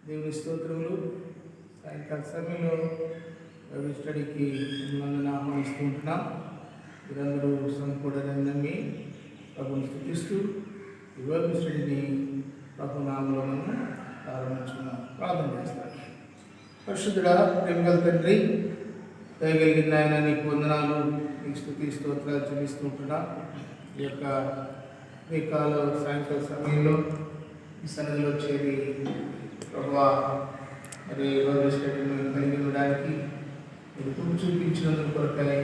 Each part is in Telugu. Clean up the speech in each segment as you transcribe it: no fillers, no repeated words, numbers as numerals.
దేవుని స్తోత్రములు. సాయంకాల సమయంలో బైబిల్ స్టడీకి మిమ్మల్ని ఆహ్వానిస్తూ ఉంటున్నాం. మీరందరూ సంపూర్ణని నమ్మి ప్రభుని స్తుతిస్తూ ఈ బైబిల్ స్టడీని ప్రభు నామములో మనం ప్రారంభించుకున్నాం. ప్రార్థన చేస్తాం. పరిశుద్ధుడా, ప్రేమగల తండ్రి, దయగలిగిన ఆయన నీకు వందనాలు, నీకు స్తుతి స్తోత్రాలు చెల్లిస్తూ ఉంటున్నాం. ఈ యొక్క సాయంకాల సమయంలో ఈ సన్నిధిలో చేరి ప్రభువా మరి బైబిల్ స్టడీని కలిగి ఉండడానికి మీరు కృప చూపించినందుకు కొరకై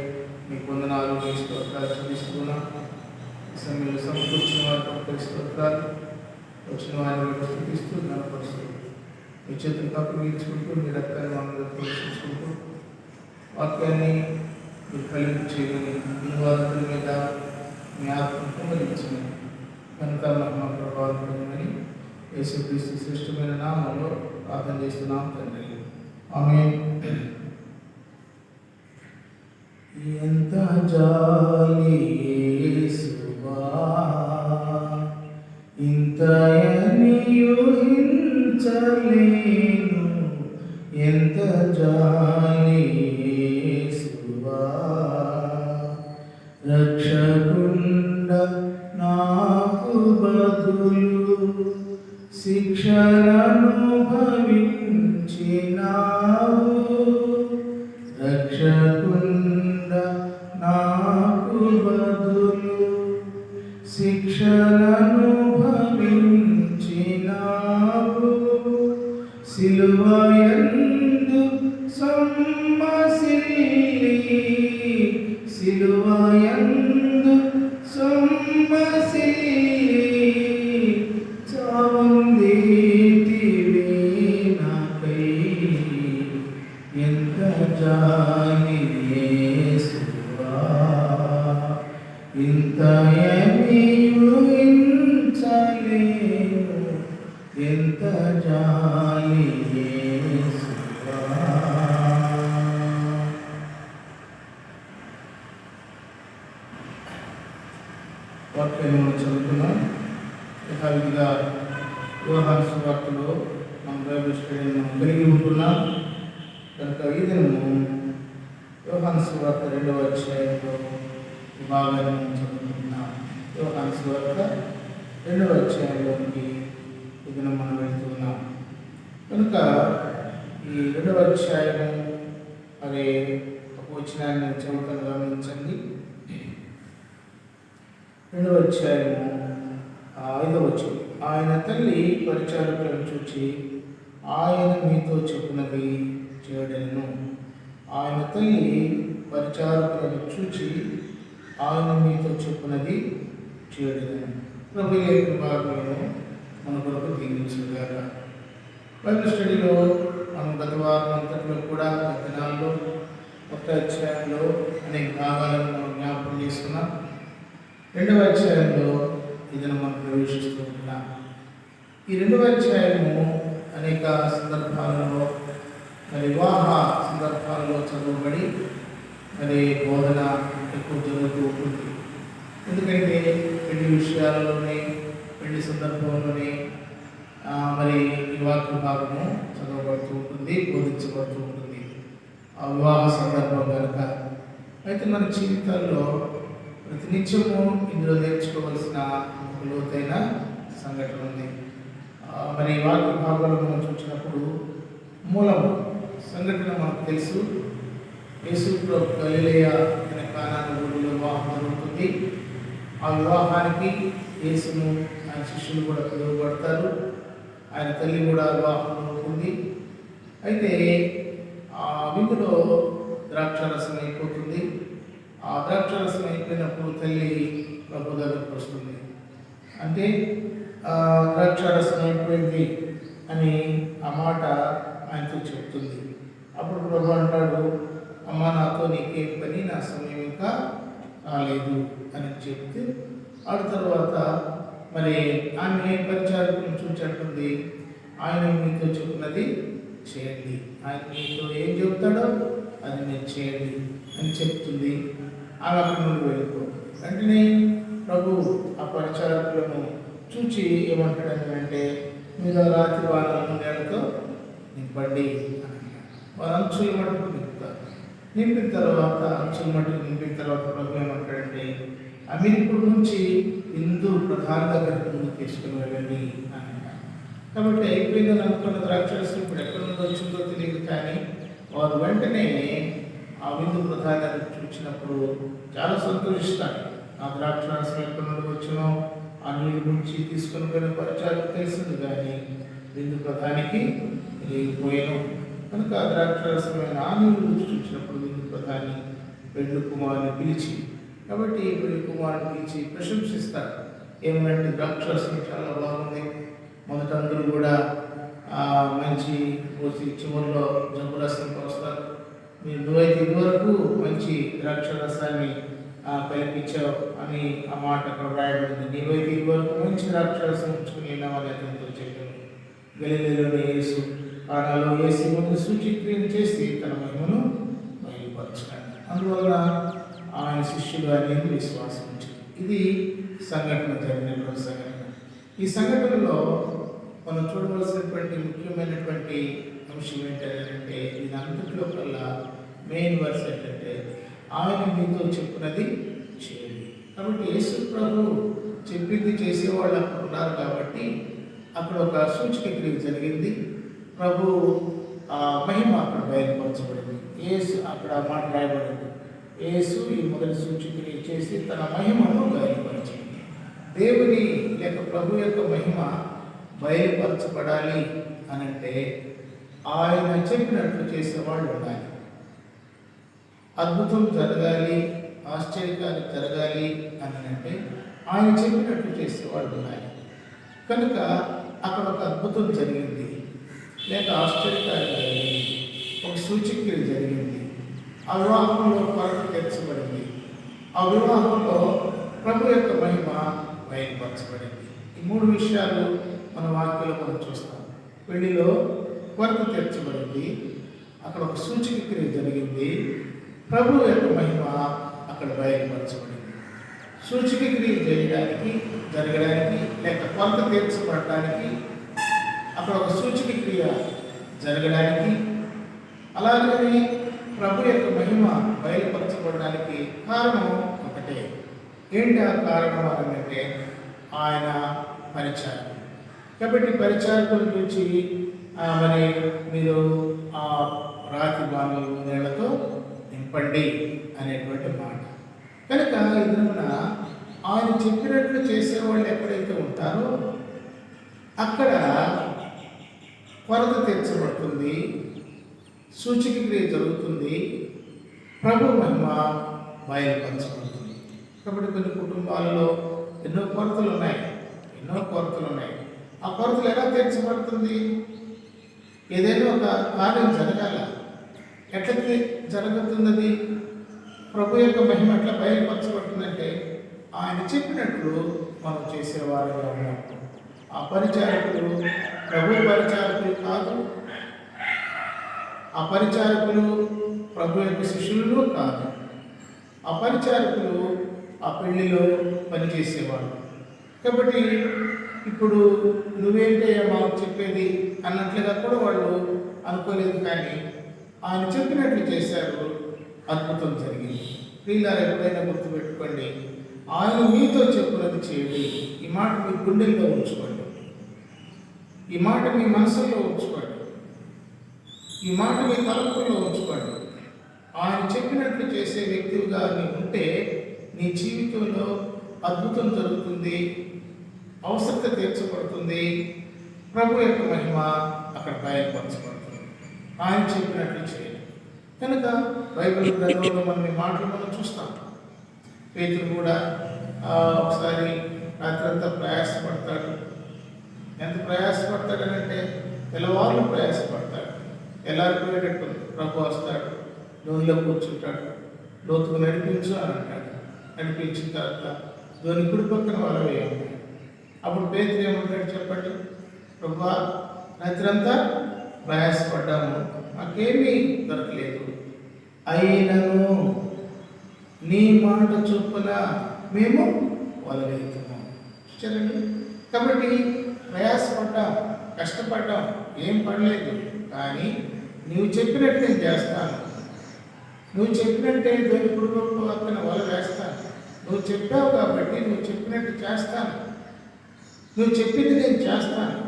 మీకు వందనాలు, మీ స్తోత్రాలు చెల్లిస్తున్నాం. ఈ సమయంలో సమకూర్చిన వారి కొరకై స్తోత్రాలు, వచ్చిన వారిని స్థుతిస్తూ ఘనపరుస్తూ మీ చేతులకు అప్పగించుకుంటూ మీ రక్తాన్ని మమ్మల్ని పోషించుకుంటూ వాక్యాన్ని మీరు కలిగి చేయమని వినువాదుల మీద మీ ఆత్మకు కుమరించమని కనుక మహిమ ప్రభావం పొందమని యేసుక్రీస్తు శ్రేష్టమైన నామంలో ప్రార్థన చేస్తున్నాం తండ్రి. ఆమేన్. ఎంత జాలి యేసువా, ఇంతయని ఊహించలేను, ఎంత జాలి యేసువా, రక్షకుండ నాకు బదులు శిక్షలను భవించినావు, రక్షకుండ నాకు బదులు శిక్షలను భవించినావు, సిలువయందు సొమ్మసిల్లి, సిలువయందు సొమ్మసిల్లి చావందితివి నాకై, ఎంత జాలి యేసువా, ఇంతయని ఊహించలేను, ఎంత జాలి యేసువా. వాక్యాన్ని చదువుతున్నాం. యథావిధిగా యోహాను సువార్తలో మనం బైబిల్ స్టడీని కలిగి ఉంటున్నాం కనుక ఈ దినము యోహాను సువార్త 2వ అధ్యాయంలో ఈ భాగాన్ని మనం చదువుకుంటున్నాం. యోహాను సువార్త 2వ అధ్యాయంలోకి ఈ దినం మనం వెళ్తున్నాం కనుక ఈ 2వ అధ్యాయము మరి ఒక వచనాన్ని చదువుతాను, గమనించండి. 2వ అధ్యాయము 5వ వచనం. ఆయన తల్లి పరిచారకులను చూచి ఆయన మీతో చెప్పునది చేయడను. ఆయన తల్లి పరిచారకులను చూచి ఆయన మీతో చెప్పునది చేయడను. ప్రభు యొక్క భాగంలో మన కొరకు దీవించుగాక. బైబిల్ స్టడీలో మనం గత వారం అంతట్లో కూడా గత దినాల్లో కొత్త అధ్యాయంలో అనేక భాగాలను మనం జ్ఞాపకం చేసుకున్నాం. 2వ అధ్యాయంలో ఇదిని మనం ప్రవేశిస్తూ ఉంటున్నాం. ఈ 2వ అధ్యాయము అనేక సందర్భాలలో మరి వివాహ సందర్భాలలో చదవబడి మరి బోధన ఎక్కువ జరుగుతూ ఉంటుంది. ఎందుకంటే పెళ్లి విషయాలలోనే, పెళ్లి సందర్భంలోనే మరి ఈ వాక్య భాగము చదవబడుతూ ఉంటుంది, బోధించబడుతూ ఉంటుంది ఆ వివాహ సందర్భం కనుక. అయితే మన జీవితాల్లో ప్రతినిత్యము ఇందులో నేర్చుకోవలసిన ఒక లోతైన సంఘటన ఉంది. మరి వాక్య భాగాలు మనం చూసినప్పుడు మూలము సంఘటన మనకు తెలుసు. యేసు ప్రభు గలిలయ అనే కానాను ఊరిలో వివాహం జరుగుతుంది. ఆ వివాహానికి యేసును ఆయన శిష్యులు కూడా పిలువబడతారు. ఆయన తల్లి కూడా వివాహం అవుతుంది. అయితే ఆ విందులో ద్రాక్షారసం అయిపోతుంది. ఆ ద్రాక్షారసం అయిపోయినప్పుడు తల్లి ప్రభు దగ్గరకు వస్తుంది. అంటే ద్రాక్షారసం అయిపోయింది అని ఆ మాట ఆయనతో చెప్తుంది. అప్పుడు ప్రభు అంటాడు, అమ్మ నాతో నీకేం పని, నా సమయం ఇంకా రాలేదు అని చెప్తే ఆ తర్వాత మరి ఆమె పరిచారకులను చూచంటుంది, ఆయన మీతో చెప్పినది చేయండి, ఆయన మీతో ఏం చెప్తాడో అది మీరు చేయండి అని చెప్తుంది. ఆమె అక్కడి నుండి వెళ్ళిపో. వెంటనే ప్రభు ఆ పరిచారకులను చూచి ఏమంటాడని అంటే, మీద రాత్రి వాళ్ళ 3 ఏళ్లతో నింపండి అని వారు అంచుల మట్టుకు నింపుతారు. నింపిన తర్వాత అంచుల మట్టుకు నింపిన తర్వాత ప్రభు ఏమంటాడంటే అమీర్పూర్ నుంచి హిందూ ప్రధాన దగ్గరికి ముందు తీసుకుని వెళ్ళండి అని. కాబట్టి అయిపోయిందని అనుకున్న ద్రాక్షరసం ఇప్పుడు ఎక్కడి నుండి వచ్చిందో తెలియదు, కానీ వారు వెంటనే ఆ విందు ప్రధానాన్ని చూసినప్పుడు చాలా సంతోషిస్తారు. ఆ ద్రాక్షరసం ఎక్కడి నుండి వచ్చినో ఆ నీళ్ళు నుంచి తీసుకుని పోయిన పరిచయాలు తెలిసింది, కానీ విందు ప్రధానికి లేకపోయాను కనుక ఆ ద్రాక్షరసమైన ఆ నీళ్ళు రుచి చూసినప్పుడు విందు ప్రధాని పెళ్లి కుమారుని పిలిచి, కాబట్టి పెళ్లి కుమారుని పిలిచి ప్రశంసిస్తారు. ఏమంటే ద్రాక్షరసం చాలా బాగుంది, మొదట అందరూ కూడా మంచి పోసి చివరిలో జబ్బు రసం పోస్తారు, నువ్వైతే ఇదివరకు మంచి ద్రాక్షరసాన్ని కల్పించావు అని ఆ మాట అక్కడ రాయబడింది. నీవైతే ఇదివరకు మంచి ద్రాక్షరసం ఉంచుకుని వెళ్ళామని అతనితో చెప్పాను. గలిలయలోని యేసు కానాలో యేసు ముందు సూచక్రియను చేసి తన మహిమను బయలుపరచాడు. అందువల్ల ఆయన శిష్యులు అనేది విశ్వాసం ఉంచారు. ఇది సంఘటన, జరిగినటువంటి సంఘటన. ఈ సంఘటనలో మనం చూడవలసినటువంటి ముఖ్యమైనటువంటి అంశం ఏంటంటే దీని అంతటిలో కల్లా మెయిన్ వర్స్ ఏంటంటే ఆయన మీతో చెప్పినది చేయండి. కాబట్టి యేసు ప్రభు చెప్పింది చేసేవాళ్ళు అక్కడ ఉన్నారు కాబట్టి అక్కడ ఒక సూచక క్రియ జరిగింది. ప్రభు మహిమ అక్కడ బయలుపరచబడింది. యేసు అక్కడ మాట్లాడబడింది. యేసు ఈ మొదటి సూచక్రియ చేసి తన మహిమను బయలుపరచింది. దేవుని లేక ప్రభు యొక్క మహిమ బయలుపరచబడాలి అనంటే ఆయన చెప్పినట్లు చేసేవాళ్ళు ఉండాలి. అద్భుతం జరగాలి, ఆశ్చర్యకార్యం జరగాలి అని అంటే ఆయన చెప్పినట్లు చేసేవాళ్ళు ఉండాలి. కనుక అక్కడ ఒక అద్భుతం జరిగింది, లేక ఆశ్చర్యకార్యం జరిగింది, ఒక సూచక్రియ జరిగింది. ఆ వివాహంలో కొరత తీర్చబడింది. ఆ వివాహంలో ప్రభు యొక్క మహిమ బయలుపరచబడింది. ఈ మూడు విషయాలు మన వాక్యంలో మనం చూస్తాం. పెళ్లిలో కొరత తీర్చబడింది, అక్కడ ఒక సూచక క్రియ జరిగింది, ప్రభు యొక్క మహిమ అక్కడ బయలుపరచబడింది. సూచక క్రియ జరగడానికి లేక కొరత తీర్చబడటానికి అక్కడ ఒక సూచక క్రియ జరగడానికి, అలాగే ప్రభు యొక్క మహిమ బయలుపరచబడడానికి కారణం ఒకటే. ఏంటి ఆ కారణం అంటే ఆయన పరిచారం. కాబట్టి పరిచారకుల గురించి మరి మీరు ఆ రాతి బాణలు నీళ్లతో నింపండి అనేటువంటి మాట. కనుక ఎదురున ఆయన చెప్పినట్లు చేసేవాళ్ళు ఎక్కడైతే ఉంటారో అక్కడ కొరత తీర్చబడుతుంది, సూచక క్రియ జరుగుతుంది, ప్రభు మహిమ బయలుపరచబడుతుంది. కాబట్టి కొన్ని కుటుంబాలలో ఎన్నో కొరతలు ఉన్నాయి. ఆ కొరతలు ఎలా తీర్చబడుతుంది? ఏదైనా ఒక కార్యం జరగాల, ఎట్లా జరుగుతున్నది? ప్రభు యొక్క మహిమ ఎట్లా బయలుపరచబడుతుందంటే ఆయన చెప్పినట్లు మనం చేసేవారుగా ఉన్నప్పుడు. ఆ పరిచారకులు ప్రభు పరిచారకులు కాదు, ఆ పరిచారకులు ప్రభు యొక్క శిష్యులు కాదు. ఆ పరిచారకులు ఆ పెళ్లిలో పనిచేసేవాళ్ళు. కాబట్టి ఇప్పుడు నువ్వేంటయ్యా మాకు చెప్పేది అన్నట్లుగా కూడా వాళ్ళు అనుకోలేదు, కానీ ఆయన చెప్పినట్లు చేశారు, అద్భుతం జరిగింది. ప్రియులారా, ఎప్పుడైనా గుర్తుపెట్టుకోండి, ఆయన మీతో చెప్పినది చేయండి. ఈ మాట మీ గుండెల్లో ఉంచుకోండి, ఈ మాట మీ మనసులో ఉంచుకోండి, ఈ మాట మీ తలపుల్లో ఉంచుకోండి. ఆయన చెప్పినట్లు చేసే వ్యక్తిగా నీవు ఉంటే నీ జీవితంలో అద్భుతం జరుగుతుంది, అవసరత తీర్చబడుతుంది, ప్రభు యొక్క మహిమ అక్కడ బయలుపరచబడుతుంది. ఆయన చెప్పినట్లు చేయండి. కనుక బైబిల్ గ్రంథంలో మనం ఈ మాటలు మనం చూస్తాం. పేతురు కూడా ఒకసారి రాత్రంతా ప్రయాసపడతాడు. ఎంత ప్రయాసపడతాడనంటే తెల్లవాళ్ళు ప్రయాసపడతాడు. ఎల్లారిపోయేటట్టు ప్రభు వస్తాడు, నూనెలో కూర్చుంటాడు, లోతుకు నడిపించు అని అంటాడు. నడిపించిన తర్వాత దోని కుడి పక్కన వాళ్ళ వేయాలి. అప్పుడు పేతురు ఏమంటాడు చెప్పండి? ప్రభువా, రాత్రంతా ప్రయాసపడ్డాము, మాకేమీ దొరకలేదు, అయినను నీ మాట చొప్పున మేము వలవేస్తున్నాం. చూడండి, కాబట్టి ప్రయాసపడ్డాం, కష్టపడ్డాం, ఏం పడలేదు, కానీ నువ్వు చెప్పినట్టు నేను చేస్తాను. నువ్వు చెప్పినట్టే దేవుని కుటుంబం పక్కన వల వేస్తాను. నువ్వు చెప్పావు కాబట్టి నువ్వు చెప్పినట్టు చేస్తాను. నువ్వు చెప్పింది నేను చేస్తాను.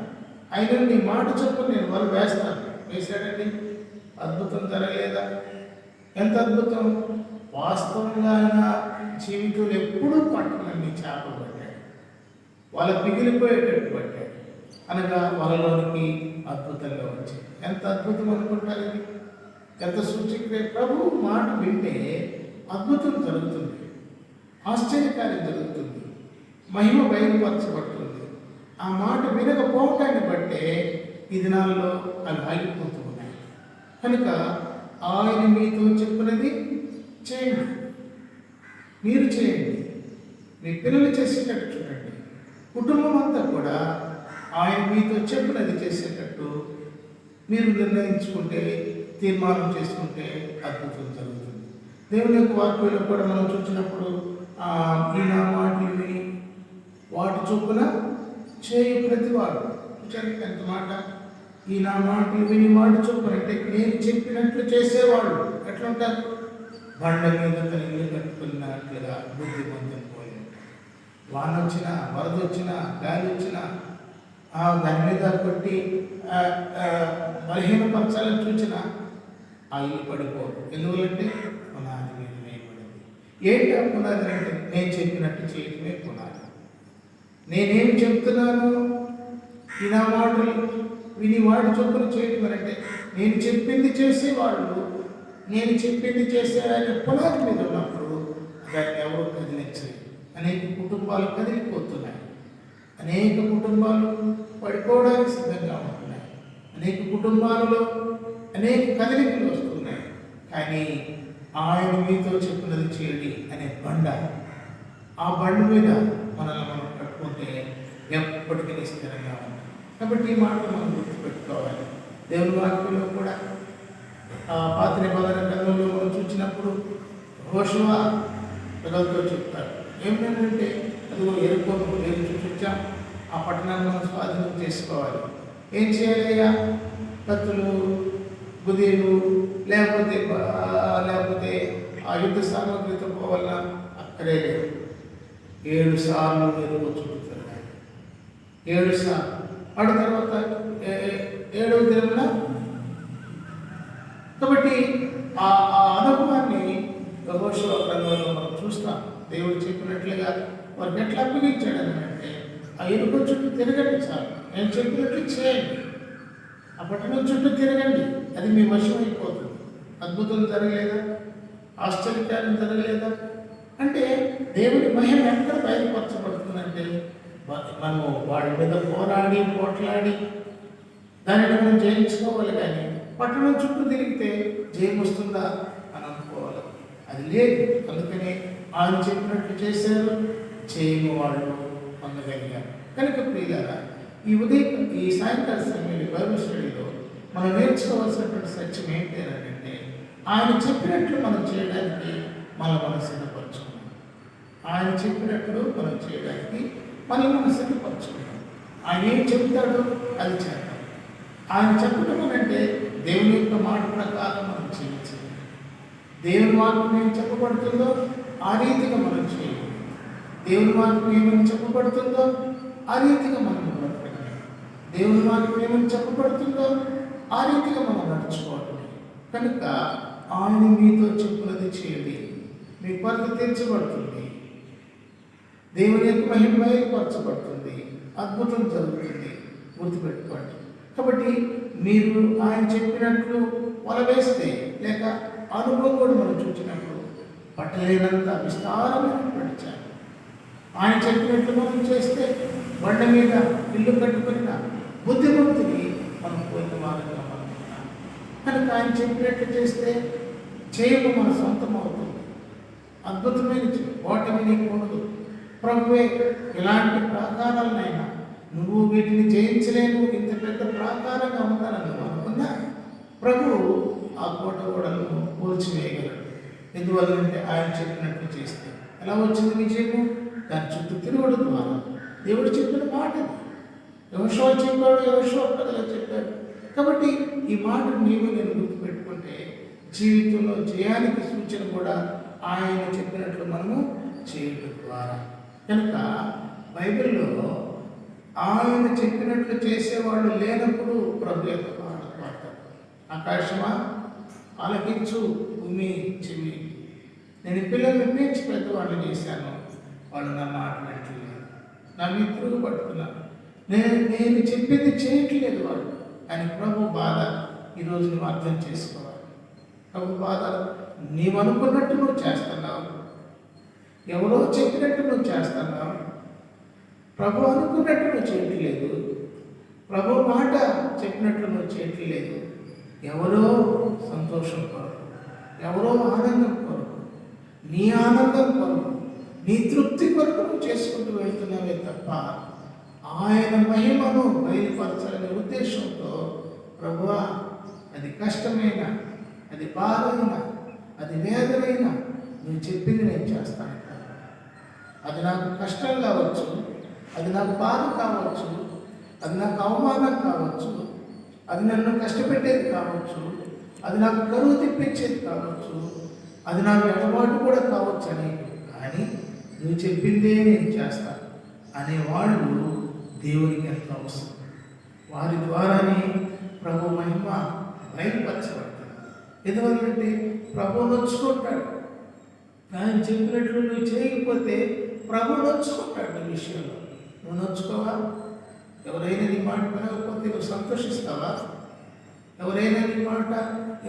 అయినా నీ మాట చొప్పున నేను వల వేస్తాను. వేశాడండి. అద్భుతం జరగలేదా? ఎంత అద్భుతం! వాస్తవంగా ఆయన జీవితంలో ఎప్పుడూ పట్టణాన్ని చేపలు పట్టాడు. వాళ్ళ పిగిలిపోయేటట్టు పట్టాడు. అనగా వాళ్ళలోనికి అద్భుతంగా వచ్చింది. ఎంత అద్భుతం అనుకుంటారు ఇది? ఎంత సూచిక్రియ! ప్రభు మాట వింటే అద్భుతం జరుగుతుంది, ఆశ్చర్యకార్యం జరుగుతుంది, మహిమ బయలుపరచబడుతుంది. ఆ మాట వినకపోవటాన్ని బట్టే ఈ దినాల్లో అవి ఆగిపోతూ ఉన్నాయి. కనుక ఆయన మీతో చెప్పినది చేయండి, మీరు చేయండి, మీ పిల్లలు చేసేటట్టు చూడండి. కుటుంబం అంతా కూడా ఆయన మీతో చెప్పినది చేసేటట్టు మీరు నిర్ణయించుకుంటే, తీర్మానం చేసుకుంటే అద్భుతం జరుగుతుంది. దేవుని యొక్క వాక్యంలో కూడా మనం చూసినప్పుడు ఈ నా మాటలు విని వాటి చొప్పున చేయి ప్రతివాడు. చూచారు ఎంత మాట! ఈ నా మాటలు విని వాటి చొప్పున అంటే నేను చెప్పినట్లు చేసేవాళ్ళు ఎట్లా ఉంటారు? బండ మీద తన ఇల్లు కట్టుకున్నట్లుగా బుద్ధిమంతం పోయి ఉంటారు. వాన వచ్చినా, వరద వచ్చినా, గాలి వచ్చినా దాని మీద కొట్టి బలహీనపరచాలని చూసినా ఆ ఇల్లు పడిపోదు. ఎందువల్లంటే పునాది మీద వేయబడింది. ఏంటి ఆ పునాది అంటే నేను చెప్పినట్టు చేయటమే పునాది. నేనేం చెప్తున్నాను? ఈ నా మాటలు విని వాడి చొప్పున చేయటం అంటే నేను చెప్పింది చేసేవాళ్ళు, నేను చెప్పింది చేసే ఆయన పునాది మీద ఉన్నప్పుడు దాన్ని ఎవరు కదిలించలేదు. అనేక కుటుంబాలు కదిలిపోతున్నాయి, అనేక కుటుంబాలు పడిపోవడానికి సిద్ధంగా ఉంటున్నాయి, అనేక కుటుంబాలలో అనేక కదలికలు వస్తున్నాయి. కానీ ఆయన మీతో చెప్పినది చేయండి అనే బండ, ఆ బండ మీద మనల్ని మనం కట్టుకుంటే ఎప్పటికీ స్థిరంగా ఉంటాం. కాబట్టి ఈ మాటలు మనం గుర్తుపెట్టుకోవాలి. దేవుని వాక్యంలో కూడా పాత నిబంధన గ్రంథంలో మనం చూసినప్పుడు యెహోషువ ప్రజలతో చెప్తాడు ఏమిటంటే, అదిగో ఎరుకోను నేను చూపించాం, ఆ పట్టణాన్ని మనం స్వాధీనం చేసుకోవాలి. ఏం చేయాలయ్యా? కత్తులు, గుదీలు లేకపోతే ఆ యుద్ధ సామగ్రితో పోవాలన్నా అక్కడే లేదు. 7 సార్లు ఎరుకో చుట్టుతారు. 7 సార్లు ఆడ తర్వాత 7వ దినమున. కాబట్టి ఆ అనుభవాన్ని యెహోషువ గ్రంథంలో మనం చూస్తాం. దేవుడు చెప్పినట్లుగా వారికి ఎట్లా అప్పగించాడని అంటే, ఆ ఎరుక చుట్టూ తిరగండి చాలు, నేను చెప్పినట్లు చేయండి, ఆ పట్టణం చుట్టూ తిరగండి, అది మీ వశం అయిపోతుంది. అద్భుతం జరగలేదా? ఆశ్చర్యకార్యం జరగలేదా? అంటే దేవుని మహిమ ఎక్కడ బయలుపరచబడుతుందంటే, మనము వాడి మీద పోరాడి పోట్లాడి దానిని మనం జయించుకోవాలి. కానీ పట్టణం చుట్టూ తిరిగితే జయం వస్తుందా అని అనుకోవాలి, అది లేదు. అందుకనే ఆయన చెప్పినట్టు చేశారు, చేయని వాళ్ళు పొందగలిగారు. కనుక ప్రియులారా, ఈ సాయంకాల సమయంలో బైబిల్ స్టడీలో మనం నేర్చుకోవాల్సినటువంటి సత్యం ఏంటి అంటే, ఆయన చెప్పినట్లు మనం చేయడానికి మనం సిద్ధపరచుకున్నాం. ఆయన చెప్పినట్లు మనం చేయడానికి మనం సిద్ధపరచుకున్నాం. ఆయన ఏం చెప్తాడో అది చేద్దాం. ఆయన చెప్పడం అంటే దేవుని యొక్క మాట ప్రకారం మనం జీవించాలి. దేవుని వాక్యం ఏం చెప్పబడుతుందో ఆ రీతిగా మనం చేయాలి. దేవుని వాక్యం ఏమని చెప్పబడుతుందో ఆ రీతిగా మనం బ్రతకాలి. దేవుని వాక్యం ఏమని చెప్పబడుతుందో ఆ రీతిగా మనం నడుచుకోవాలి. కనుక ఆయన మీతో చెప్పినది చేయండి, మీ కొరకు తీర్చబడుతుంది, దేవుని యొక్క మహిమ బయలుపరచబడుతుంది, అద్భుతం జరుగుతుంది. గుర్తుపెట్టుకోండి. కాబట్టి మీరు ఆయన చెప్పినట్లు వల వేస్తే, లేక అనుభవం కూడా మనం చూసినప్పుడు పట్టలేనంత విస్తారమైనటువంటి చాలు. ఆయన చెప్పినట్లు మనం చేస్తే బండ మీద ఇల్లు కట్టుకున్న బుద్ధిమంతుని మనం పోయిన వారంగా అనుకుంటాం. కనుక ఆయన చెప్పినట్లు చేస్తే చేయడం మన సొంతం అవుతుంది. అద్భుతమైన ఓటమి నీకు ఉండదు. ప్రభువే ఇలాంటి ప్రాకారాలనైనా నువ్వు వీటిని జయించలేను, ఇంత పెద్ద ప్రాకారంగా ఉందని నువ్వు అనుకున్నా ప్రభు ఆ కోట గోడలను కూల్చివేయగలడు. ఎందువల్లంటే ఆయన చెప్పినట్టు చేస్తే. ఎలా వచ్చింది విజయము? దాని చుట్టూ తిరుగుడు ద్వారా. దేవుడు చెప్పిన మాట యెహోషువ చెప్పాడు, యెహోషువ ప్రజలకు చెప్పాడు. కాబట్టి ఈ మాట నీవు నేను గుర్తుపెట్టుకుంటే జీవితంలో జయానికి సూచన కూడా ఆయన చెప్పినట్లు మనము చేయడం ద్వారా. కనుక బైబిల్లో ఆయన చెప్పినట్లు చేసేవాళ్ళు లేనప్పుడు ప్రభు యొక్క మాట ఆకాశమా ఆలకించు, భూమి చెవి. నేను పిల్లల్ని పెంచి పెద్దవాళ్ళు చేశాను, వాళ్ళు నా మాట వినట్లేదు, నా మిత్రులు పట్టుకున్నాను, నేను చెప్పింది చేయట్లేదు వాళ్ళు అని ప్రభు బాధ. ఈరోజు నువ్వు అర్థం చేసుకోవాలి. ప్రభు బాధ, నీవు అనుకున్నట్టు నువ్వు చేస్తున్నావు, ఎవరో చెప్పినట్టు నువ్వు చేస్తున్నావు, ప్రభు అనుకున్నట్టు నువ్వు చేయట్లేదు, ప్రభు మాట చెప్పినట్లు నువ్వు చేయట్లేదు. ఎవరో సంతోషం కొరకు, ఎవరో ఆనందం కొరకు, నీ ఆనందం కొరకు, నీ తృప్తి కొరకు నువ్వు చేసుకుంటూ వెళ్తున్నావే తప్ప ఆయన మహిమను బయలుపరచాలనే ఉద్దేశంతో ప్రభువా అది కష్టమైన, అది బాధైన, అది వేదనైనా నువ్వు చెప్పింది నేను చేస్తాను. అది నాకు కష్టం కావచ్చు, అది నాకు బాధ కావచ్చు, అది నాకు అవమానం కావచ్చు, అది నన్ను కష్టపెట్టేది కావచ్చు, అది నాకు కరువు తెప్పించేది కావచ్చు, అది నాకు ఎడబాటు కూడా కావచ్చు అని, కానీ నువ్వు చెప్పిందే నేను చేస్తాను అనేవాళ్ళు దేవునికి ఎంత అవసరం. వారి ద్వారానే ప్రభు మహిమ బయలుపరచబడతాడు. ఎందువల్లంటే ప్రభు నొచ్చుకుంటాడు. ఆయన చెప్పినట్లు నువ్వు చేయకపోతే ప్రభు నొచ్చుకుంటాడు. నీ విషయంలో నువ్వు నొచ్చుకోవా? ఎవరైనా నీ మాట వినకపోతే నువ్వు సంతోషిస్తావా? ఎవరైనా నీ మాట,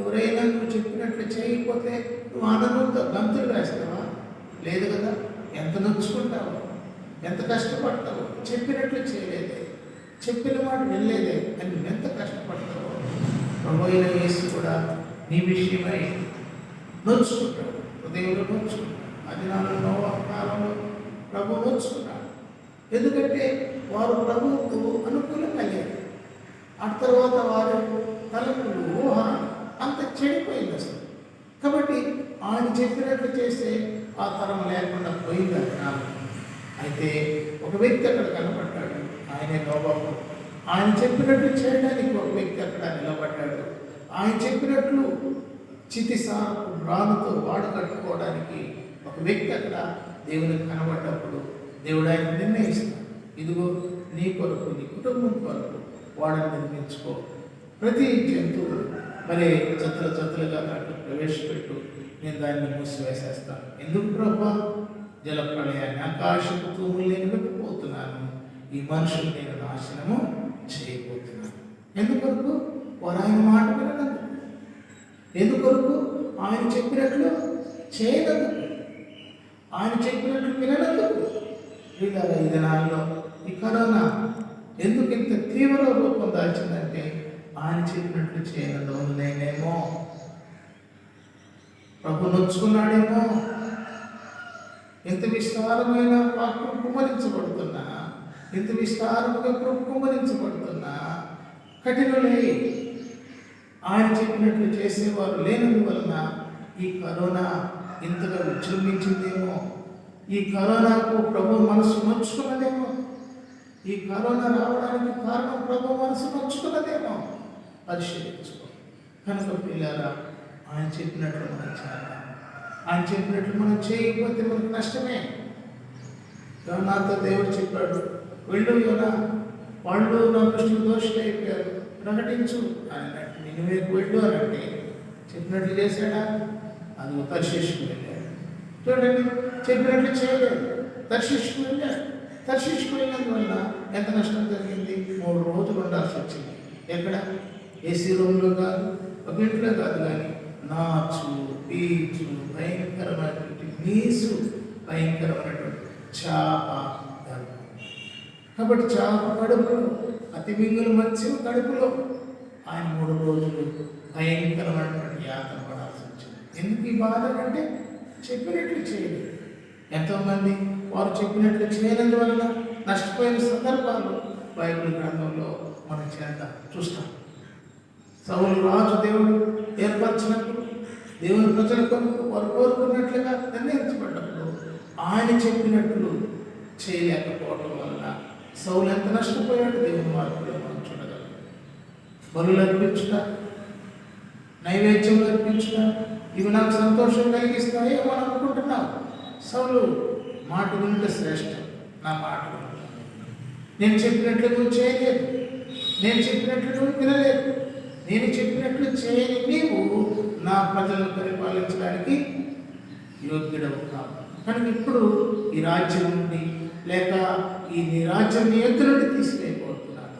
ఎవరైనా నువ్వు చెప్పినట్లు చేయకపోతే నువ్వు ఆనందంతో గంతులు వేస్తావా? లేదు కదా. ఎంత నొచ్చుకుంటావో, ఎంత కష్టపడతావో, చెప్పినట్లు చేయలేదే, చెప్పిన మాట వెళ్ళలేదే అని నువ్వెంత కష్టపడతావో ప్రభు అయిన యేసు కూడా నీ విషయమై నొచ్చుకుంటాడు. హృదయంలో నొచ్చుకుంటాడు. అది నాలో కాలంలో ప్రభు నొచ్చుకున్నాడు. ఎందుకంటే వారు ప్రభువుకు అనుకూలంగా లేరు. ఆ తర్వాత వారు తలపులు, ఊహ అంత చెడిపోయింది అసలు. కాబట్టి ఆయన చెప్పినట్లు చేస్తే ఆ తరం లేకుండా పోయింది అంటున్నాను. అయితే ఒక వ్యక్తి అక్కడ కనపడ్డాడు, ఆయనే నోబహు. ఆయన చెప్పినట్లు చేయడానికి ఒక వ్యక్తి అక్కడ నిలబడ్డాడు. ఆయన చెప్పినట్లు చితిసారపు రాళ్ళతో వాడు కట్టుకోవడానికి ఒక వ్యక్తి అక్కడ దేవునికి కనబడ్డప్పుడు దేవుడు ఆయన నిర్ణయిస్తాడు. ఇదిగో నీ కొరకు, నీ కుటుంబం కొరకు వాడని నిర్మించుకో. ప్రతి జంతువు మరి జతలుగా దాంట్లో ప్రవేశపెట్టు, నేను దాన్ని మూసివేసేస్తాను. ఎందుకు ప్రభా? జల ప్రళయాన్ని, ఆకాశపు తూములు నేను పెట్టిపోతున్నాను, ఈ మనుషులు నేను నాశనము చేయబోతున్నాను. ఎందుకొరకు? వారు ఆయన మాట వినందుకు. ఎందుకొరకు? ఆయన చెప్పినట్లు చేయనందుకు, ఆయన చెప్పినట్లు వినందుకు. ఇలా ఈ దినాల్లో ఈ కరోనా ఎందుకు ఇంత తీవ్ర రూపం దాల్చిందంటే ఆయన చెప్పినట్లు చేయనందువల్లనేమో. ప్రభు నొచ్చుకున్నాడేమో. ఎంత విస్తారమైన వాక్యం కుమ్మరించబడుతున్నా, ఎంత విస్తారముగా కుమ్మరించబడుతున్నా కఠినులై ఆయన చెప్పినట్లు చేసేవారు లేనందువలన ఈ కరోనా ఇంతగా విజృంభించిందేమో. ఈ కరోనాకు ప్రభు మనసు నొచ్చుకున్నదేమో. ఈ కరోనా రావడానికి కారణం ప్రభు మనసు నొచ్చుకున్నదేమో. పరిశీలించుకో. కనుక పిల్లరా, ఆయన చెప్పినట్లు మనం చేద్దాం. ఆయన చెప్పినట్లు మనం చేయకపోతే మనకు నష్టమే. యోనాతో దేవుడు చెప్పాడు, వెళ్ళు యోనా, వాళ్ళు నా దృష్టిలో దోషులు అయిపోయారు, ప్రకటించు అని. నినివేకు వెళ్ళు అని అంటే చెప్పినట్లు చేశాడా? అది తర్షీషుకు వెళ్ళాడు. చూడండి, చెప్పినట్లు చేయలేదు, తర్షీషుకు వెళ్ళాడు. తర్షీషుకు వెళ్ళినందువల్ల ఎంత నష్టం జరిగింది? 3 రోజులు ఉండాల్సి వచ్చింది. ఎక్కడ? ఏసీ రూమ్లో కాదు, ఒక ఇంట్లో కాదు, కానీ నాచు, పీచు, భయంకరమైనటువంటి నీసు, భయంకరమైనటువంటి చేప. కాబట్టి చేప కడుపులో, అతి మింగులు మత్స్యం కడుపులో ఆయన 3 రోజులు భయంకరమైనటువంటి యాతన పడాల్సి వచ్చింది. ఎందుకు ఈ బాధ అంటే చెప్పినట్లు చేయలేదు. ఎంతోమంది వారు చెప్పినట్లు చేయనందువలన నష్టపోయిన సందర్భాలు బైబిల్ గ్రంథంలో మనం చేద్దాం చూస్తాం. సౌలు రాజు దేవుడు ఏర్పరిచినప్పుడు, దేవుని ప్రజల కొరకు వారు కోరుకున్నట్లుగా నిర్ణయించబడ్డప్పుడు ఆయన చెప్పినట్లు చేయలేకపోవడం వల్ల సౌలు ఎంత నష్టపోయాడు దేవుని మార్పులో మనం చూడగలం. బలులు అర్పించుట, నైవేద్యం అర్పించుట, ఇవి నాకు సంతోషం కలిగిస్తాయో మనం అనుకుంటున్నాం. సౌలు మాట వినుట శ్రేష్టం. నా మాట నేను చెప్పినట్లు నువ్వు చేయలేదు, నేను చెప్పినట్లు నువ్వు వినలేదు, నేను చెప్పినట్లు చేయని నీవు నా ప్రజలను పరిపాలించడానికి యోగ్యుడవు కావు. కనుక ఇప్పుడు ఈ రాజ్యం నుండి లేక ఈ నీ రాజ్యం నీ ఎత్తు నుండి తీసివేయబోతున్నాను.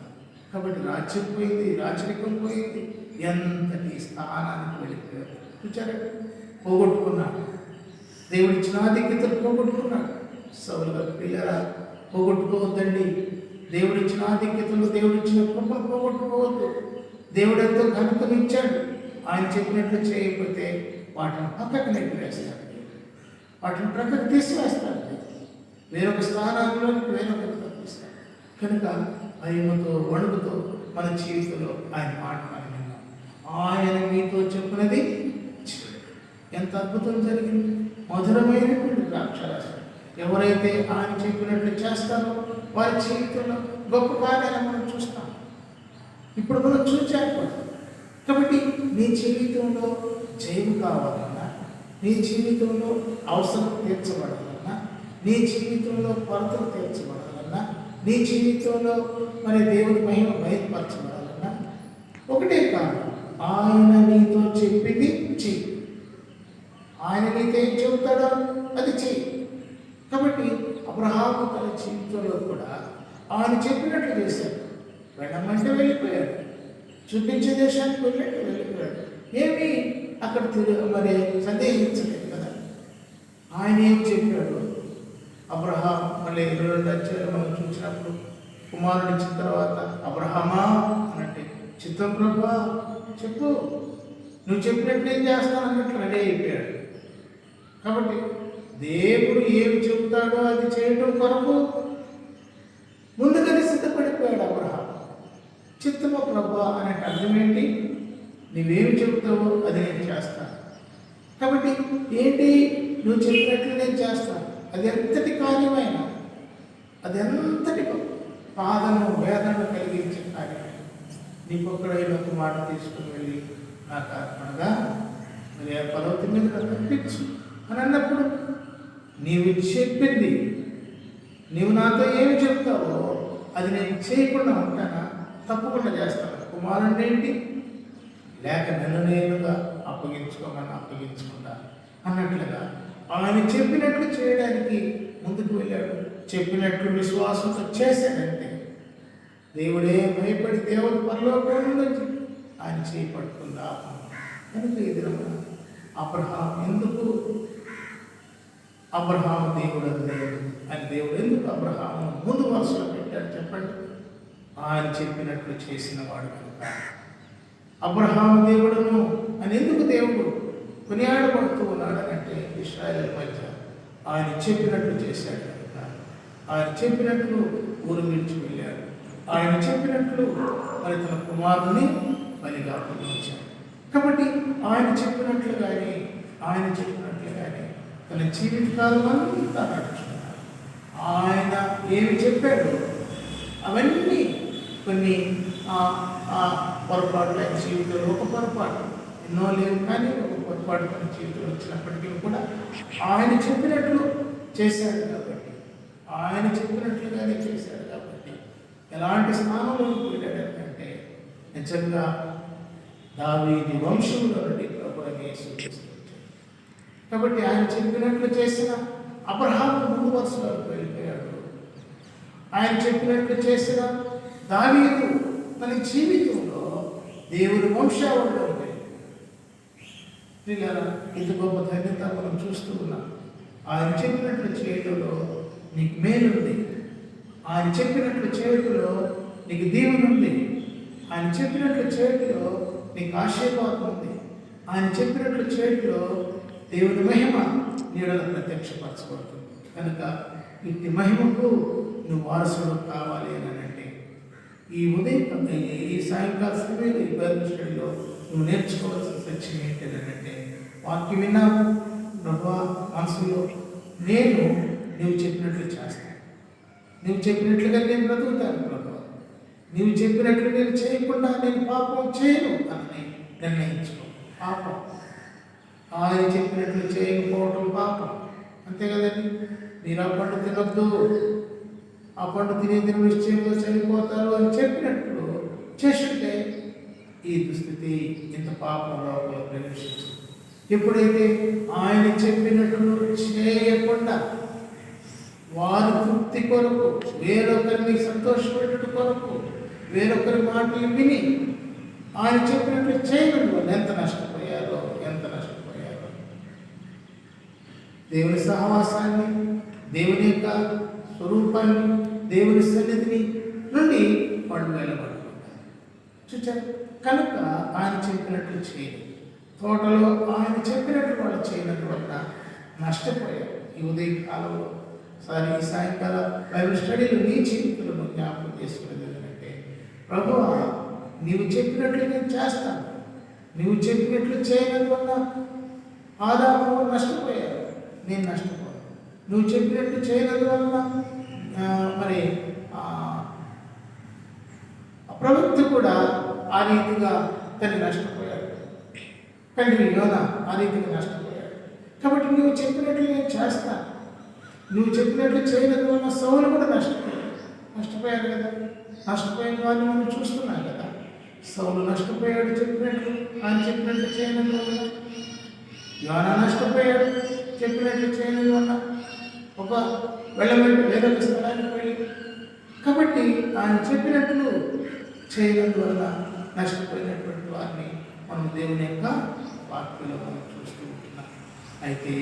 కాబట్టి రాజ్యం పోయింది, రాజరికం పోయింది, ఎంతటి స్థానానికి వెళ్ళిపోయారు. చూచారా, పోగొట్టుకున్నాడు. దేవుడిచ్చిన ఆధిక్యతలు పోగొట్టుకున్నాడు. సౌలుగా పిల్లరా, పోగొట్టుకోవద్దండి. దేవుడిచ్చిన ఆధిక్యతలు, దేవుడిచ్చిన కృపను పోగొట్టుకోవద్దు. దేవుడు ఎంతో ఘనతను ఇచ్చాడు. ఆయన చెప్పినట్లు చేయకపోతే వాటిని పక్కకు నెట్టివేస్తాడు, వాటిని ప్రక్కకు తీసివేస్తాడు, వేరొక స్థానాల్లోనికి వేరొకరు తప్పిస్తాడు. కనుక భయముతో వణుకుతో మన జీవితంలో ఆయన మాట మనం విన్నాం. ఆయన మీతో చెప్పినది ఎంత అద్భుతం జరిగింది. మధురమైనటువంటి ద్రాక్షారసం. ఎవరైతే ఆయన చెప్పినట్లు చేస్తారో వారి జీవితంలో గొప్ప కార్యాలను మనం చూస్తాం. ఇప్పుడు మనం చూచాము. కాబట్టి నీ జీవితంలో జయం కావాలన్నా, నీ జీవితంలో అవసరం తీర్చబడాలన్నా, నీ జీవితంలో కొరతలు తీర్చబడాలన్నా, నీ జీవితంలో మరి దేవుని మహిమ బయటపరచబడాలన్నా ఒకటే కాదు, ఆయన నీతో చెప్పింది చెయ్యి. ఆయన నీతో ఏం చెబుతాడో అది చెయ్యి. కాబట్టి అబ్రహాము తన జీవితంలో కూడా ఆయన చెప్పినట్లు చేశాడు. వెళ్ళమంటే వెళ్ళిపోయాడు, చూపించే దేశానికి వెళ్ళినట్టు వెళ్ళిపోయాడు. ఏమీ అక్కడ మరి సందేహించలేదు కదా. ఆయన ఏం చెప్పాడు. అబ్రహాం మళ్ళీ 22 అధ్యాయాలు మనం చూసినప్పుడు కుమారుడు ఇచ్చిన తర్వాత అబ్రహామా అనంటే చిత్తం ప్రభా చెప్పు, నువ్వు చెప్పినట్టు ఏం చేస్తాను అన్నట్లు రెడీ అయిపోయాడు. కాబట్టి దేవుడు ఏమి చెబుతాడో అది చేయడం కొరకు ముందుగానే సిద్ధపడిపోయాడు అబ్రహాం. చిత్తమో ప్రభా అనే అర్థం ఏంటి? నువ్వేమి చెబుతావో అది నేను చేస్తాను. కాబట్టి ఏంటి, నువ్వు చెప్పినట్లు నేను చేస్తాను. అది ఎంతటి కార్యమైనా, అది ఎంతటి పాదము వేదన కలిగించే కార్యమైనా నీకొక్కడైన ఒక మాట తీసుకుని వెళ్ళి నాకు అర్పణగా మరి ఆ పర్వతం మీద కనిపించు అని అన్నప్పుడు నీవు చెప్పింది, నీవు నాతో ఏమి చెప్తావో అది నేను చేయకుండా ఉంటానా? తప్పకుండా చేస్తాను. కుమారుడు ఏంటి, లేక నన్ను నేనుగా అప్పగించుకోమని అప్పగించుకుంటా అన్నట్లుగా ఆయన చెప్పినట్లు చేయడానికి ముందుకు వెళ్ళాడు. చెప్పినట్లు విశ్వాసంతో చేశాడంటే దేవుడే భయపడి దేవుడు పరలోకం నుంచి ఆయన చేపట్టుకుందా. కనుక ఇది అబ్రహాం ఎందుకు అబ్రహాం దేవుడు అని దేవుడు ఎందుకు అబ్రహామును ముందు వరుసలో పెట్టాడు చెప్పండి? ఆయన చెప్పినట్లు చేసిన వాడు కనుక. అబ్రహాము దేవుడును అని ఎందుకు దేవుడు కొనియాడబడుతూ ఉన్నాడనంటే ఇశ్రాయేలు మధ్య ఆయన చెప్పినట్లు చేశాడు కనుక. ఆయన చెప్పినట్లు ఊరు విడిచి వెళ్ళాడు. ఆయన చెప్పినట్లు మరి తన కుమారుని బలిగా అప్పగించాడు. కాబట్టి ఆయన చెప్పినట్లుగానే తన జీవితకాలం అంతా నడుచుకున్నాడు. ఆయన ఏమి చెప్పాడు అవన్నీ కొన్ని పొరపాట్లు ఆయన జీవితంలో ఒక పొరపాటు ఎన్నో లేవు, కానీ ఒక పొరపాటు తన జీవితంలో వచ్చినప్పటికీ కూడా ఆయన చెప్పినట్లు చేశాడు కాబట్టి, ఆయన చెప్పినట్లుగానే చేశాడు కాబట్టి ఎలాంటి స్థానంలోకి వెళ్ళాడంటే నిజంగా దావీదు వంశంలో నుండి ప్రభువుని యేసు క్రీస్తు. కాబట్టి ఆయన చెప్పినట్లు చేసిన అబ్రహాము ముందు వరుసలోకి వెళ్ళిపోయాడు. ఆయన చెప్పినట్లు చేసిన దావీదు తన జీవితంలో దేవుని వంశావళిలో ఇంత గొప్ప ధన్యత మనం చూస్తూ ఉన్నాం. ఆయన చెప్పినట్లు చేయడంలో నీకు మేలుంది, ఆయన చెప్పినట్లు చేయడంలో నీకు దీవెనుంది, ఆయన చెప్పినట్లు చేయడంలో నీకు ఆశీర్వాదం ఉంది, ఆయన చెప్పినట్లు చేయడంలో దేవుని మహిమ నీడలో ప్రత్యక్షపరచబడుతుంది. కనుక ఇంటి మహిమకు నువ్వు వారసుడు కావాలి అని అంటే ఈ ఉదయం ఈ సాయంకాల సమయంలో ఈ బైబిల్ స్టడీలో నువ్వు నేర్చుకోవాల్సిన సత్యం ఏంటంటే వాక్యం విన్నావు ప్రభువా, మనసులో నువ్వు చెప్పినట్లు చేస్తాను. నువ్వు చెప్పినట్లుగా నేను బ్రతుకుతాను ప్రభు, నీవు చెప్పినట్లు నేను చేయకుండా నేను పాపం చేయను అని నిర్ణయించుకో. పాపం ఆయన చెప్పినట్లు చేయకపోవటం పాపం, అంతే కదండి. మీరు ఆ పండు తినొద్దు, ఆ పండు తినే నిశ్చయంలో చనిపోతారు అని చెప్పినట్లు చేస్తుంటే ఈ దుస్థితి ఇంత పాపం లోపల ప్రవేశించింది. ఎప్పుడైతే ఆయన చెప్పినట్లు చేయకుండా వారి తృప్తి కొరకు, వేరొకరిని సంతోషపెట్టడం కొరకు, వేరొకరి మాటలు విని ఆయన చెప్పినట్లు చేయడం వల్ల ఎంత నష్టపోయారో. దేవుని సహవాసాన్ని, దేవుని యొక్క స్వరూపాన్ని, దేవుని సన్నిధిని నుండి వాళ్ళు వెళ్ళబడుకుంటారు. చూచారు కనుక ఆయన చెప్పినట్లు చేయరు. తోటలో ఆయన చెప్పినట్లు వాళ్ళు చేయనట్టు వల్ల నష్టపోయారు. ఈ ఉదయ కాలంలో ఈ సాయంకాల బైబిల్ స్టడీలో నీ జీవితంలో జ్ఞాపకం చేసుకునేది ఏంటంటే, ప్రభువా నీవు చెప్పినట్లు నేను చేస్తాను, నువ్వు చెప్పినట్లు చేయనందువల్ల ఆదాము నష్టపోయారు, నేను నష్టపోయాను. నువ్వు చెప్పినట్టు చేయనందువల్ల మరి ప్రవక్త కూడా ఆ రీతిగా తను నష్టపోయాడు, తండ్రి యోనా ఆ రీతిగా నష్టపోయాడు. కాబట్టి నువ్వు చెప్పినట్లు నేను చేస్తాను, నువ్వు చెప్పినట్లు చేయనందువల్ల సౌలు కూడా నష్టపోయాడు కదా. నష్టపోయిన వాళ్ళు మనం చూస్తున్నాం కదా. సౌలు నష్టపోయాడు చెప్పినట్లు, ఆయన చెప్పినట్లు చేయనందువల్ల. యోనా నష్టపోయాడు చెప్పినట్లు చేయనందువల్ల, ఒక వెళ్ళమంటే వేరొక స్థలానికి వెళ్ళి. కాబట్టి ఆయన చెప్పినట్లు చేయనందువల్ల నష్టపోయినటువంటి వారిని మనం దేవుని యొక్క వాక్యంలో మనం చూస్తూ ఉంటున్నాం. అయితే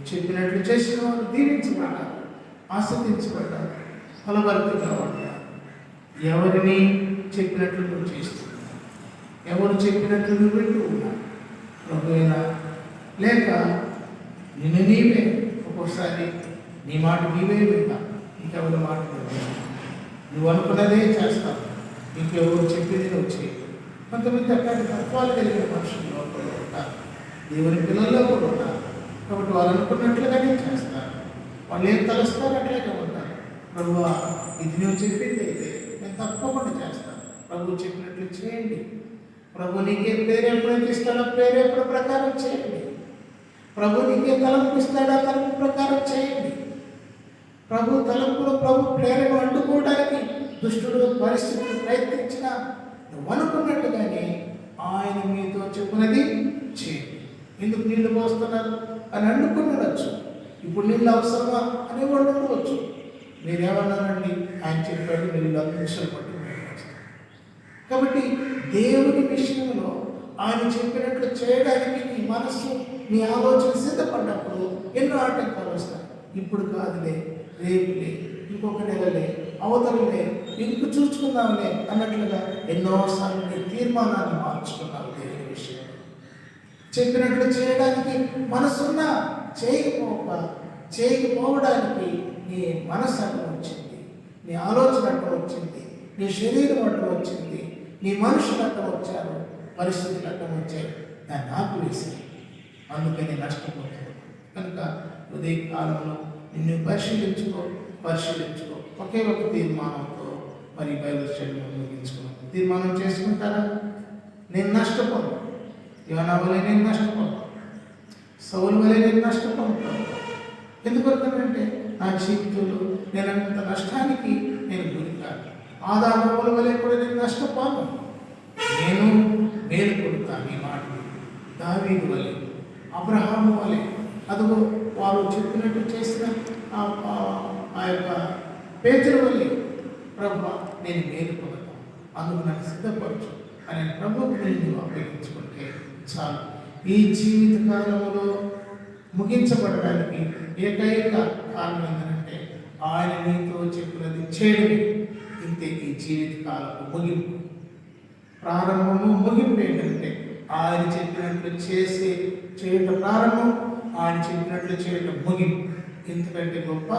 చెప్పినట్లు చేసిన వారు దీవించబడ్డారు, ఆస్వాదించబడ్డారు, ఫలభరితంగా పడ్డారు. ఎవరిని చెప్పినట్లు నువ్వు చేస్తున్నావు, ఎవరు చెప్పినట్లు నువ్వు వింటూ ఉన్నావు ప్రభువైనా, లేక నిన్ను నీవే ఒక్కోసారి నీ మాట నీవే వింటా, ఇంకెవరి మాట నువ్వు అనుకున్నదే చేస్తావు, ఇంకెవరు చెప్పింది నువ్వు చేయి. కొంతమంది అట్లాంటి తత్వాలు కలిగిన మనుషుల్లో కూడా ఉంటారు, దేవుని పిల్లల్లో కూడా ఉంటారు. కాబట్టి వాళ్ళు అనుకున్నట్లుగానే చేస్తారు, వాళ్ళు ఏం తలుస్తారు అట్లాగే ఉంటారు. ప్రభువా ఇది నువ్వు చెప్పింది అయితే నేను తప్పకుండా చేస్తాను, ప్రభు చెప్పినట్లు చేయండి. ప్రభు నీకే ప్రేరేపణ ఇస్తాడో ప్రేరేపణ ప్రకారం చేయండి. ప్రభు నీకే తలంపు ఇస్తాడో తలంపు ప్రకారం చేయండి. ప్రభు తలంపులో ప్రభు ప్రేరణ అంటుకోవడానికి దుష్టుడు పరిస్థితులు ప్రయత్నించినా నువ్వు అనుకున్నట్టుగానే ఆయన మీతో చెప్పినది చేయండి. ఎందుకు నీళ్లు పోస్తున్నారు అని అనుకునవచ్చు, ఇప్పుడు నీళ్ళు అవసరమా అని వాళ్ళు ఉండవచ్చు. మీరేమన్నారండి, ఆయన చెప్పాడు, మీరు 10 నిమిషాలు పట్టి కాబట్టి దేవుని విషయంలో ఆయన చెప్పినట్లు చేయడానికి నీ మనస్సు, నీ ఆలోచన సిద్ధపడ్డప్పుడు ఎన్నో ఆటంకాలు వస్తాయి. ఇప్పుడు కాదులే, రేపులే, ఇంకొక నెలలే, అవతలలే, ఇందుకు చూసుకుందాంలే అన్నట్లుగా ఎన్నోసార్లు నీ తీర్మానాన్ని మార్చుకున్నావు. దేవుని విషయంలో చెప్పినట్లు చేయడానికి మనసున్నా చేయకపోవడానికి నీ మనసు అడ్డం వచ్చింది, నీ ఆలోచన అడ్డం వచ్చింది, నీ శరీరం అడ్డం వచ్చింది, నీ మనుషులు అడ్డం వచ్చారు, పరిస్థితులు అడ్డం వచ్చాయి, దాన్ని ఆపివేశారు. అందుకని నష్టపోతారు. కనుక ఉదయ కాలంలో నిన్ను పరిశీలించుకో. ఒకే ఒక తీర్మానంతో మరి బైబిల్ స్టడీ ముగించుకున్నాం. తీర్మానం చేసుకుంటారా? నేను నష్టపోను, యోనా వలె నేను నష్టపోను, సౌలు వలె నేను నష్టపోను. ఎందుకంటే నా జీవితంలో నేను అంత నష్టానికి నేను గురి కాదు. ఆదాము వలె కూడా నేను నష్టపోను, నేను మేలు కొడుతాను. ఈ మాట దావీదు వలె, అబ్రహాము వలె, అదిగో వారు చెప్పినట్టు చేసిన ఆ యొక్క పేతురు వలె ప్రభు నేను మేలు పొందుతాను, అందుకు నాకు సిద్ధపరచు అని ప్రభువుకు నేను అప్పగించుకుంటే చాలు. ఈ జీవిత కాలంలో ముగించబడడానికి ఏకైక కారణం ఏంటంటే ఆయన నీతో చెప్పినది చేయడమే. ఇంతే ఈ జీవిత కాలపు ముగింపు. ప్రారంభము ముగింపు ఏంటంటే ఆయన చెప్పినట్లు చేయటం ప్రారంభం, ఆయన చెప్పినట్లు చేయటం ముగింపు. ఎందుకంటే గొప్ప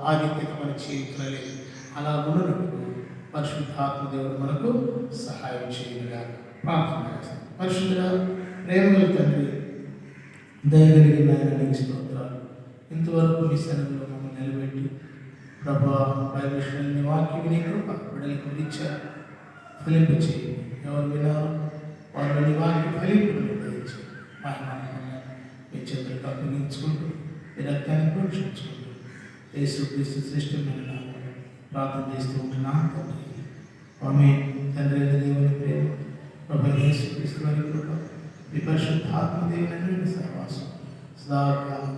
ఆధిక్యత మన జీవితంలో లేదు. అలా ఉన్నప్పుడు పరిశుద్ధాత్మ దేవుడు మనకు సహాయం చేయగా ప్రార్థన చేస్తాం. పరిశుద్ధుడా, ప్రేమగల తండ్రి, దయగలిగిన ఆయన నీకు స్తోత్రాలు. ఇంతవరకు మీ సన్నిధిలో మమ్మల్ని నిలబెట్టి ప్రభా బైబిల్ నీ వాక్యం నీ కృప బిడ్డలకు ఇచ్చారు, ఫలింపు చేయి. ఎవరు వినారు వారు నీ వాక్యం ఫలింపును నిర్ణయించి మీ చేతులకు అప్పగించుకుంటూ మీ రక్తాన్ని ప్రోక్షించుకుంటూ యేసుక్రీస్తు శ్రేష్టమైన నామములో ప్రార్థన చేస్తూ ఉంటున్నాను తండ్రి. ఆమేన్. తండ్రి అయిన దేవుని ప్రేమ, ప్రభు యేసుక్రీస్తు వారి కృప, మీ పరిశుద్ధాత్మ దేవుని సహవాసం సదాకాలం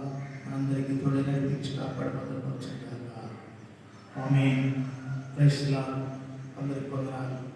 మనందరికీ తోడు నడిపించి కాపాడబోతున్నారు. ఆమేన్. Praise the Lord. అందరికీ వందనాలు.